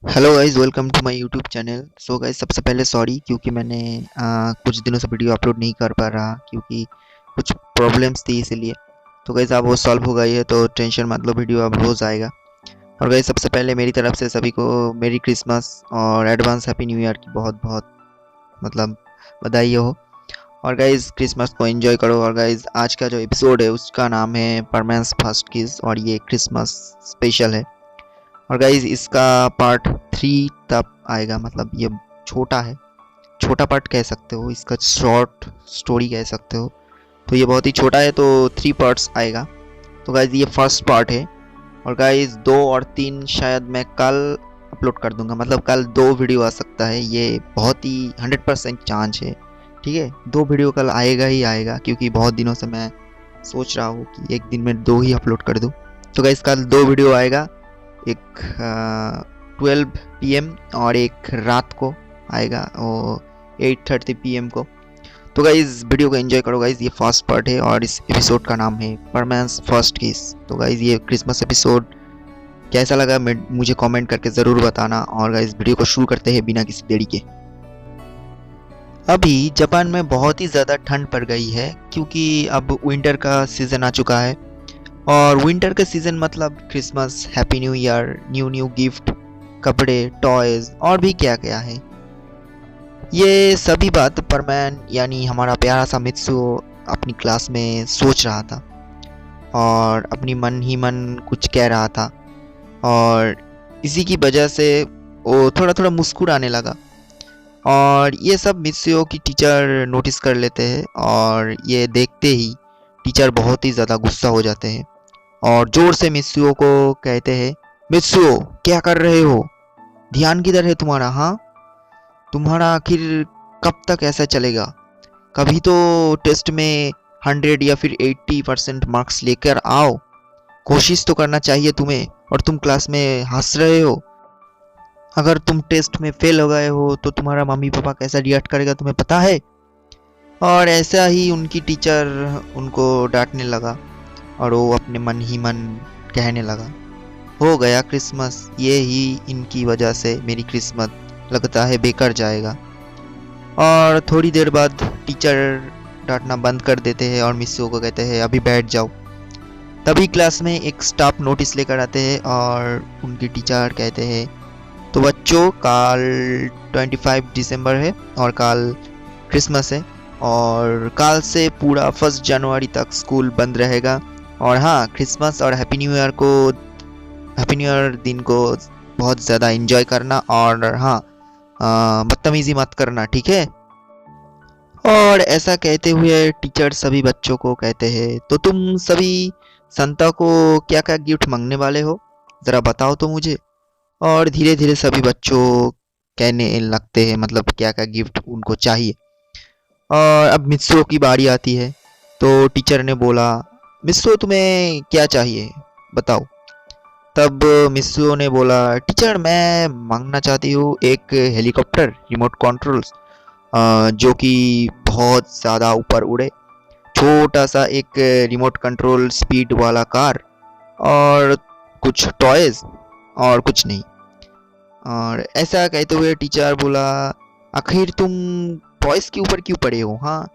Hello guys, welcome to my YouTube channel. So guys, सबसे पहले sorry क्योंकि मैंने कुछ दिनों से वीडियो अपलोड नहीं कर पा रहा क्योंकि कुछ प्रॉब्लम्स थी इसीलिए। तो गाइस अब वो सॉल्व हो गई है, तो टेंशन मत लो, वीडियो अब रोज़ आएगा। और गाइस सबसे पहले मेरी तरफ से सभी को मेरी क्रिसमस और एडवांस हैप्पी न्यू ईयर की बहुत बहुत मतलब बधाई हो। और गाइस क्रिसमस को एंजॉय करो। और गाइस आज का जो एपिसोड है उसका नाम है परमेंस फर्स्ट किस, और ये क्रिसमस स्पेशल है। और गाइज इसका पार्ट 3 तब आएगा, मतलब ये छोटा है, छोटा पार्ट कह सकते हो, इसका शॉर्ट स्टोरी कह सकते हो। तो ये बहुत ही छोटा है, तो 3 पार्ट्स आएगा। तो गाइज ये फर्स्ट पार्ट है। और गाइज 2 और 3 शायद मैं कल अपलोड कर दूंगा, मतलब कल 2 वीडियो आ सकता है, ये बहुत ही 100% चांस है। ठीक है, 2 वीडियो कल आएगा ही आएगा, क्योंकि बहुत दिनों से मैं सोच रहा हूँ कि एक दिन में 2 ही अपलोड कर दूँ। तो गाइज कल 2 वीडियो आएगा, एक 12 PM और एक रात को आएगा और 8:30 PM को। तो गाइज वीडियो को एंजॉय करो गाइज, ये फर्स्ट पार्ट है और इस एपिसोड का नाम है परमेंस फर्स्ट किस। तो गाइज ये क्रिसमस एपिसोड कैसा लगा मुझे कमेंट करके ज़रूर बताना। और गाइज वीडियो को शुरू करते हैं बिना किसी देरी के। अभी जापान में बहुत ही ज़्यादा ठंड पड़ गई है, क्योंकि अब विंटर का सीज़न आ चुका है। और विंटर का सीज़न मतलब Christmas, happy new year, new new gift, कपड़े, टॉयज़ और भी क्या क्या है। ये सभी बात परमैन यानी हमारा प्यारा सा मित्सु अपनी क्लास में सोच रहा था और अपनी मन ही मन कुछ कह रहा था। और इसी की वजह से वो थोड़ा थोड़ा मुस्कुराने लगा। और ये सब मित्सु की टीचर नोटिस कर लेते हैं, और ये देखते ही टीचर बहुत ही ज़्यादा गुस्सा हो जाते हैं और जोर से मित्सुओ को कहते हैं, मित्सुओ क्या कर रहे हो, ध्यान किधर है तुम्हारा? हाँ, तुम्हारा आखिर कब तक ऐसा चलेगा? कभी तो टेस्ट में 100 या फिर 80% मार्क्स लेकर आओ, कोशिश तो करना चाहिए तुम्हें, और तुम क्लास में हंस रहे हो। अगर तुम टेस्ट में फेल हो गए हो तो तुम्हारा मम्मी पापा कैसा रिएक्ट करेगा तुम्हें पता है? और ऐसा ही उनकी टीचर उनको डांटने लगा और वो अपने मन ही मन कहने लगा, हो गया क्रिसमस, ये ही इनकी वजह से मेरी क्रिसमस लगता है बेकार जाएगा। और थोड़ी देर बाद टीचर डांटना बंद कर देते हैं और मिस्सू को कहते हैं अभी बैठ जाओ। तभी क्लास में एक स्टाफ नोटिस लेकर आते हैं और उनकी टीचर कहते हैं, तो बच्चों कल 25 दिसंबर है और कल क्रिसमस है, और कल से पूरा 1 जनवरी तक स्कूल बंद रहेगा। और हाँ, क्रिसमस और हैप्पी न्यू ईयर दिन को बहुत ज़्यादा एंजॉय करना, और हाँ बदतमीज़ी मत करना, ठीक है? और ऐसा कहते हुए टीचर सभी बच्चों को कहते हैं, तो तुम सभी संता को क्या क्या गिफ्ट मांगने वाले हो, ज़रा बताओ तो मुझे। और धीरे धीरे सभी बच्चों कहने लगते हैं, मतलब क्या क्या गिफ्ट उनको चाहिए। और अब मित्सुओ की बारी आती है, तो टीचर ने बोला, मित्सुओ तुम्हें क्या चाहिए बताओ। तब मिस्सुओ ने बोला, टीचर मैं मांगना चाहती हूँ एक हेलीकॉप्टर रिमोट कंट्रोल्स, जो कि बहुत ज़्यादा ऊपर उड़े, छोटा सा एक रिमोट कंट्रोल स्पीड वाला कार, और कुछ टॉयज़, और कुछ नहीं। और ऐसा कहते हुए टीचर बोला, आखिर तुम टॉयज़ के ऊपर क्यों पड़े हो? हाँ,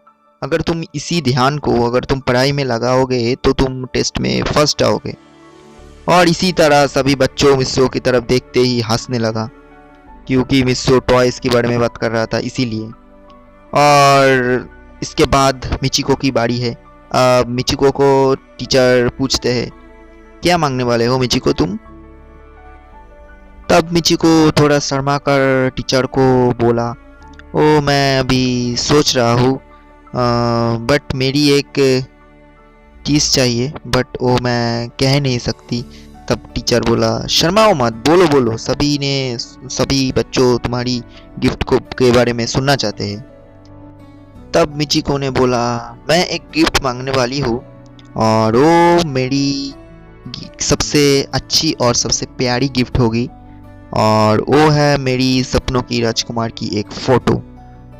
अगर तुम इसी ध्यान को अगर तुम पढ़ाई में लगाओगे तो तुम टेस्ट में फर्स्ट आओगे। और इसी तरह सभी बच्चों मिस्सो की तरफ देखते ही हंसने लगा, क्योंकि मिस्सो टॉयज के बारे में बात कर रहा था इसीलिए। और इसके बाद मिचिको की बारी है। अब मिचिको को टीचर पूछते हैं, क्या मांगने वाले हो मिचिको तुम? तब मिचिको थोड़ा शर्मा कर टीचर को बोला, ओ मैं अभी सोच रहा हूँ, बट मेरी एक चीज़ चाहिए, बट वो मैं कह नहीं सकती। तब टीचर बोला, शर्माओ मत, बोलो बोलो, सभी बच्चों तुम्हारी गिफ्ट को के बारे में सुनना चाहते हैं। तब मिचिको ने बोला, मैं एक गिफ्ट मांगने वाली हूँ, और वो मेरी सबसे अच्छी और सबसे प्यारी गिफ्ट होगी, और वो है मेरी सपनों की राजकुमार की एक फ़ोटो।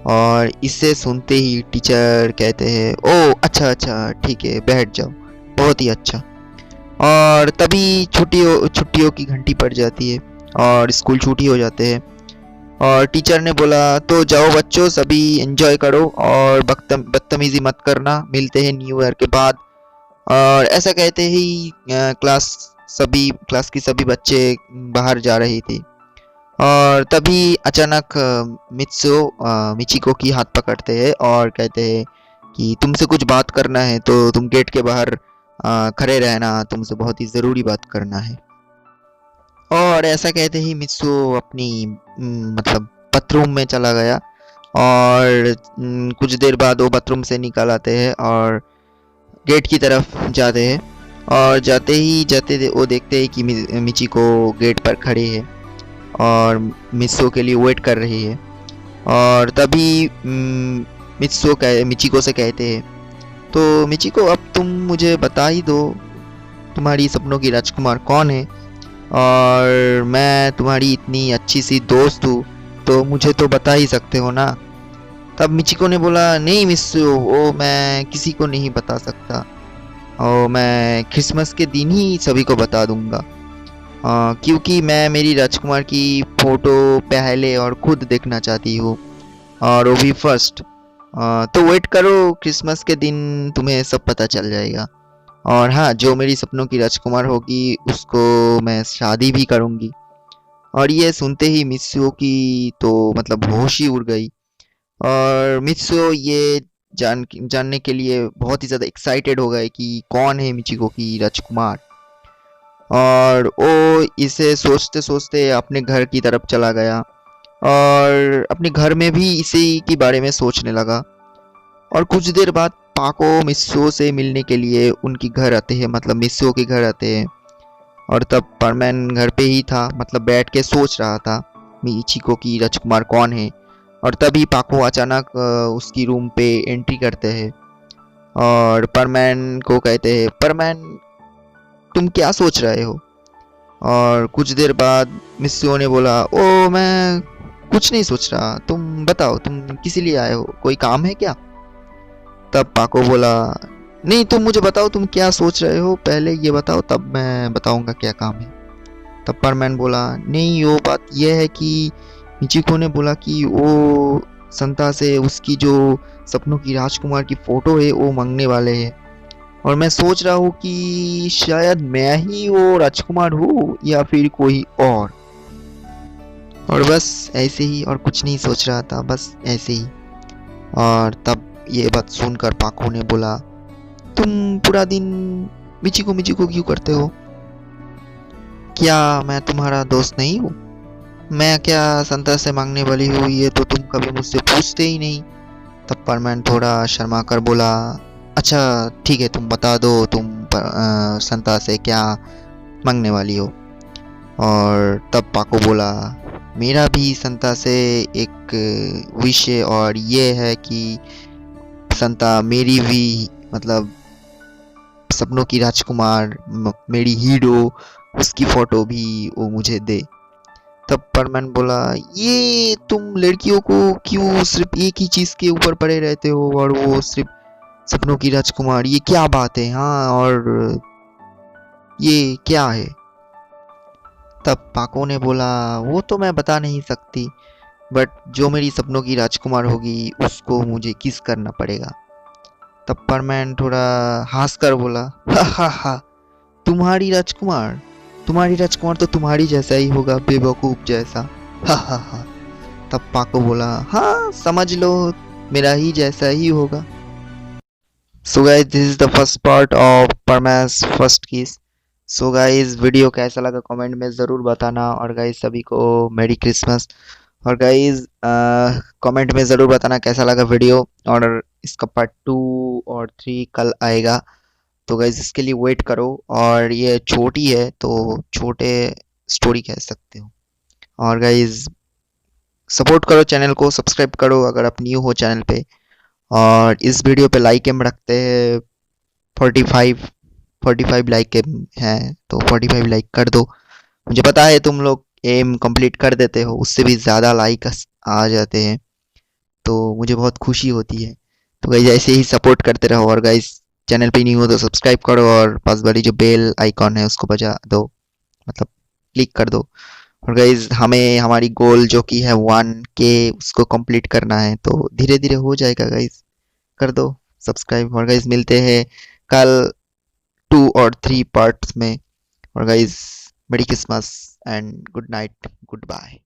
और इसे सुनते ही टीचर कहते हैं, ओ अच्छा अच्छा ठीक है, बैठ जाओ, बहुत ही अच्छा। और तभी छुट्टियों छुट्टियों की घंटी पड़ जाती है और स्कूल छुट्टी हो जाते हैं। और टीचर ने बोला तो जाओ बच्चों सभी एंजॉय करो और बदतमीजी मत करना, मिलते हैं न्यू ईयर के बाद। और ऐसा कहते ही क्लास की सभी बच्चे बाहर जा रही थी। और तभी अचानक मिचिको की हाथ पकड़ते हैं और कहते हैं कि तुमसे कुछ बात करना है तो तुम गेट के बाहर खड़े रहना, तुमसे बहुत ही ज़रूरी बात करना है। और ऐसा कहते ही मित्सु अपनी मतलब बाथरूम में चला गया। और कुछ देर बाद वो बाथरूम से निकल आते हैं और गेट की तरफ जाते हैं। और जाते वो देखते हैं कि मिचिको गेट पर खड़ी है और मित्सु के लिए वेट कर रही है। और तभी मिचिको से कहते हैं तो मिचिको अब तुम मुझे बता ही दो तुम्हारी सपनों की राजकुमार कौन है, और मैं तुम्हारी इतनी अच्छी सी दोस्त हूँ तो मुझे तो बता ही सकते हो ना। तब मिचिको ने बोला नहीं मिस्सू, वो मैं किसी को नहीं बता सकता और मैं क्रिसमस के दिन ही सभी को बता दूंगा, क्योंकि मैं मेरी राजकुमार की फ़ोटो पहले और खुद देखना चाहती हूँ और वो भी फर्स्ट। तो वेट करो, क्रिसमस के दिन तुम्हें सब पता चल जाएगा। और हाँ, जो मेरी सपनों की राजकुमार होगी उसको मैं शादी भी करूँगी। और ये सुनते ही मित्सुओ की तो मतलब होश ही उड़ गई। और मित्सुओ ये जानने के लिए बहुत ही ज़्यादा एक्साइटेड हो गए कि कौन है मिचिको की राजकुमार। और वो इसे सोचते सोचते अपने घर की तरफ चला गया और अपने घर में भी इसी के बारे में सोचने लगा। और कुछ देर बाद पाको मिस्सो से मिलने के लिए उनकी घर आते हैं, मतलब मिस्सो के घर आते हैं। और तब परमैन घर पे ही था, मतलब बैठ के सोच रहा था मिचिको की राजकुमार कौन है। और तभी पाको अचानक उसकी रूम पे एंट्री करते हैं और परमैन को कहते हैं परमैन तुम क्या सोच रहे हो। और कुछ देर बाद मिस्सो ने बोला ओ मैं कुछ नहीं सोच रहा, तुम बताओ तुम किस लिए आए हो, कोई काम है क्या। तब पाको बोला नहीं तुम मुझे बताओ तुम क्या सोच रहे हो, पहले ये बताओ तब मैं बताऊंगा क्या काम है। तब परमैन बोला नहीं वो बात यह है कि मिचिको ने बोला कि वो संता से उसकी जो सपनों की राजकुमार की फोटो है वो मांगने वाले हैं। और मैं सोच रहा हूँ कि शायद मैं ही वो राजकुमार हूँ या फिर कोई और बस ऐसे ही, और कुछ नहीं सोच रहा था, बस ऐसे ही। और तब ये बात सुनकर पाको ने बोला तुम पूरा दिन मिचिको मिचिको क्यों करते हो, क्या मैं तुम्हारा दोस्त नहीं हूँ, मैं क्या संता से मांगने वाली हूँ ये तो तुम कभी मुझसे पूछते ही नहीं। तब परमैन थोड़ा शर्मा कर बोला अच्छा ठीक है तुम बता दो तुम संता से क्या मांगने वाली हो। और तब पाको बोला मेरा भी संता से एक विश है और ये है कि संता मेरी भी मतलब सपनों की राजकुमार मेरी हीरो उसकी फोटो भी वो मुझे दे। तब परमैन बोला ये तुम लड़कियों को क्यों सिर्फ एक ही चीज के ऊपर पड़े रहते हो और वो सिर्फ सपनों की राजकुमार, ये क्या बात है, हाँ और ये क्या है। तब पाको ने बोला वो तो मैं बता नहीं सकती, बट जो मेरी सपनों की राजकुमार होगी उसको मुझे किस करना पड़ेगा। तब परमैन थोड़ा हंस कर बोला हा हा हा, तुम्हारी राजकुमार तो तुम्हारी जैसा ही होगा, बेवकूफ जैसा, हा हा हा। तब पाको बोला हाँ समझ लो मेरा ही जैसा ही होगा। So guys this is the first part of परमैस first kiss. So guys video कैसा लगा कमेंट में ज़रूर बताना, और गाइस सभी को मेरी क्रिसमस। और गाइस कमेंट में ज़रूर बताना कैसा लगा वीडियो, और इसका पार्ट 2 और 3 कल आएगा, तो गाइस इसके लिए वेट करो। और ये छोटी है तो छोटे स्टोरी कह सकते हो। और गाइस सपोर्ट करो, चैनल को सब्सक्राइब करो अगर आप न्यू हो चैनल पे। और इस वीडियो पे लाइक एम रखते हैं 45 लाइक हैं, तो 45 लाइक कर दो। मुझे पता है तुम लोग एम कंप्लीट कर देते हो, उससे भी ज़्यादा लाइक आ जाते हैं तो मुझे बहुत खुशी होती है। तो गाइस ऐसे ही सपोर्ट करते रहो, और गाइस चैनल पे न्यू हो तो सब्सक्राइब करो और पास वाली जो बेल आइकॉन है उसको बजा दो, मतलब क्लिक कर दो, और गाइज हमें हमारी गोल जो कि है 1K उसको कंप्लीट करना है, तो धीरे धीरे हो जाएगा गाइज। कर दो सब्सक्राइब। और गाइज मिलते हैं कल 2 और 3 पार्ट्स में। और guys merry Christmas and good night, good bye.